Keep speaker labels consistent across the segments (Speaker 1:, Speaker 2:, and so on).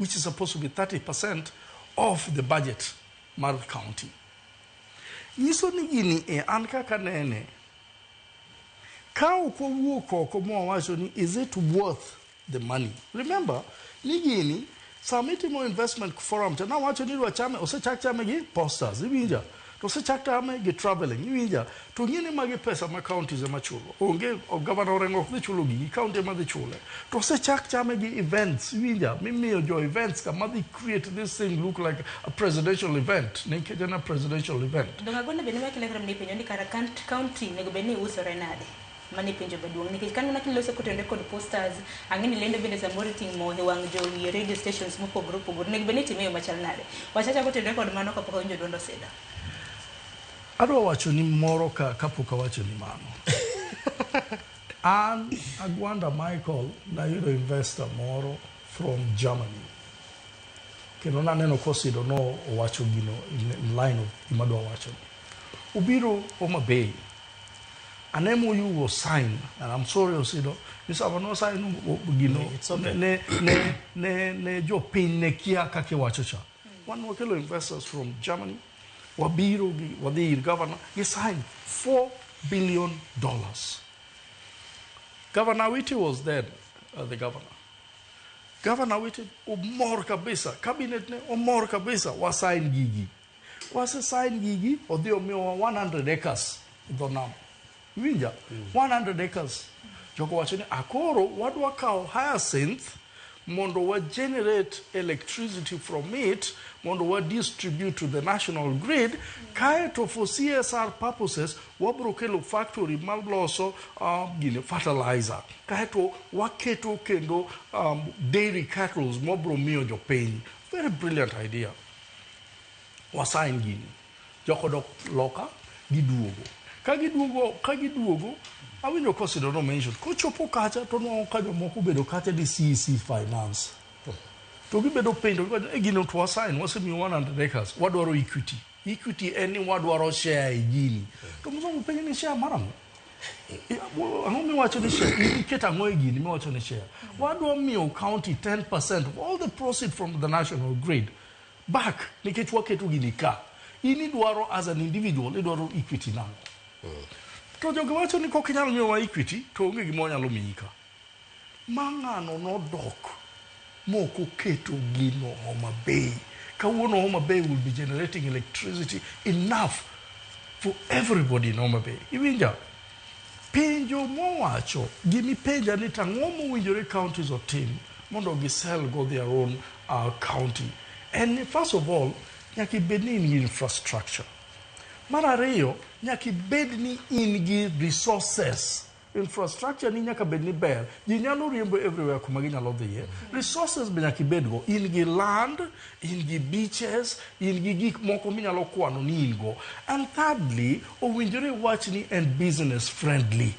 Speaker 1: which is supposed to be 30% of the budget mar county. Nyiso ni gini an kaka nene. Ka okowuok oko mowacho ni is it worth the money? Remember, ni gini sama itimo investment forum to wacho ni dwa chame osechak chame gi posters iwinja to osechak chame gi traveling iwinja to ngini magi pesa ma counties ema chulo onge governor rengo dhi chulo gi county ema dhi chule to osechak chame gi events iwinja mimiyo jo events kama dhi create this thing look like a presidential event nikech en a presidential event
Speaker 2: donga gone bende ma kilegram ni penyo ni kara county nego bende usore nade mani penjo baduong nikech kan una kilose kotende kod posters angeni lendo bende samori timo e wang jowi radio stations mopo group nego bende timeyo machal nade wachacha kotende kod mano kapok onjo dondo seda
Speaker 1: adwa wacho ni moro kapok awacho ni mano an Agwanda Michael na yudo investor moro from Germany kendo naneno kosido no owacho gino in line of imadwa wacho ubiro Homa Bay anemo you will sign and I'm sorry Osido this have no sign gino ne jo pin ne kia kake wacho cha one wakelo investors from Germany wabiro wadhi governor he signed $4 billion. Governor Witi was there, the Governor Witi umor kabisa cabinet ne umor kabisa wa sign gigi wase sign gigi odhi omiyo 100 acres dhonam winja 100 acres joko wacho ni akoro wadwa kao Hyacinth mondo wa generate electricity from it mondo wa distribute to the national grid kaeto for CSR purposes wabro kelo factory maloso fertilizer kaeto waketo kendo dairy cattle mobro miyo jopiny very brilliant idea wasign gini joko dok loka giduogo kagiduogo awinjo kosido no mention kochopo kacha to no kajo moko bedo kacha di CEC finance to gibedo pendo gino to assign wasemi 100 acres wadwaro equity any wadwaro share gini to mzongo penye ni share maram ango mi wacho ni share iketa ngo gini mi wacho ni share wadwa miyo county 10% of all the proceeds from the national grid back nikech waketo gini ka ini dwaro as an individual idwaro equity nango to jogo wacho ni kok inyalo miyo wa equity to onge gimo nyalo miyika mang'ano nodok moko keto gino Homa Bay kawuono Homa Bay will be generating electricity enough for everybody in Homa Bay iwinja penjo mowacho gimi penja ni tang'o mowinjore counties otim mondo gisell go their own county and first of all nyaki bedni in infrastructure mar ariyo nyaki bedni in gi resources infrastructure ni nyaka bedni ber ji nyalo riembo everywhere kuma ginyalo dhiye resources be nyaki bedgo in gi land in gi beaches in gi gik moko minyalo kwano ni in go and thirdly owinjore wachni and business friendly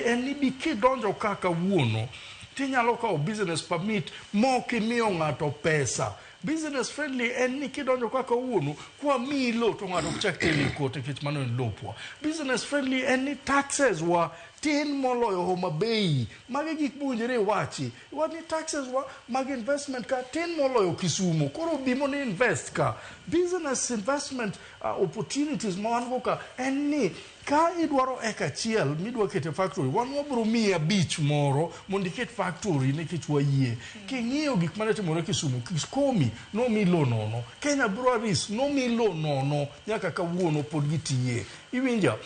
Speaker 1: en ni bikidonjo kaka wuono tinyalo kawo business permit mokimiyo ng'ato pesa business friendly en ni kidonjo kaka wuono kwa milo to ng'ato chak tele kote kech mano en lopwa business friendly en ni taxes wa tin moloyo Homa Bay mage gik bunjere wachi wani taxes wa mag investment ka tin moloyo Kisumu koro bimo ni invest ka business investment opportunities mawango ka en ni ka idwaro eka chiel midwa kete factory wan wabro miya beach moro mondo iket factory nikech wayie king'iyo gik mane timore Kisumu Kiskomi no milo nono Kenya Breweries no milo nono nyaka kawuono pod gitiye iwinja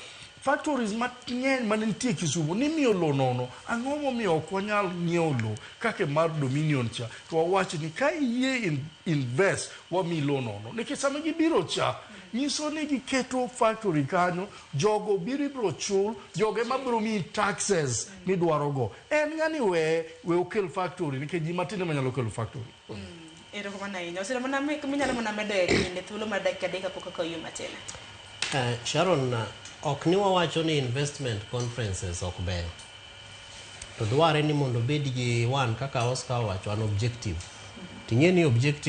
Speaker 1: factories mang'eny manentie Kisumu ni miyo lo nono ang'o momiyo ok wanyal ng'iewo lo kake mar Dominion cha to wawach ni ka iyie invest wamilo nono nikech sama gibiro cha nyiso ni giketo factory kanyo jogo biro chul joge mabiro mi taxes midwarogo en ng'ani we okel factory nikech ji matinde manyalo kelo factory
Speaker 2: ero kama na ino sira mana minyalo mana medo kinde thuolo mar dakika pok ka yuma tena
Speaker 3: Sharon ok ni wawacho ni investment conferences ok ber to dware ni mondo bed gi one kaka Oscar wacho an objective ting'e ni objective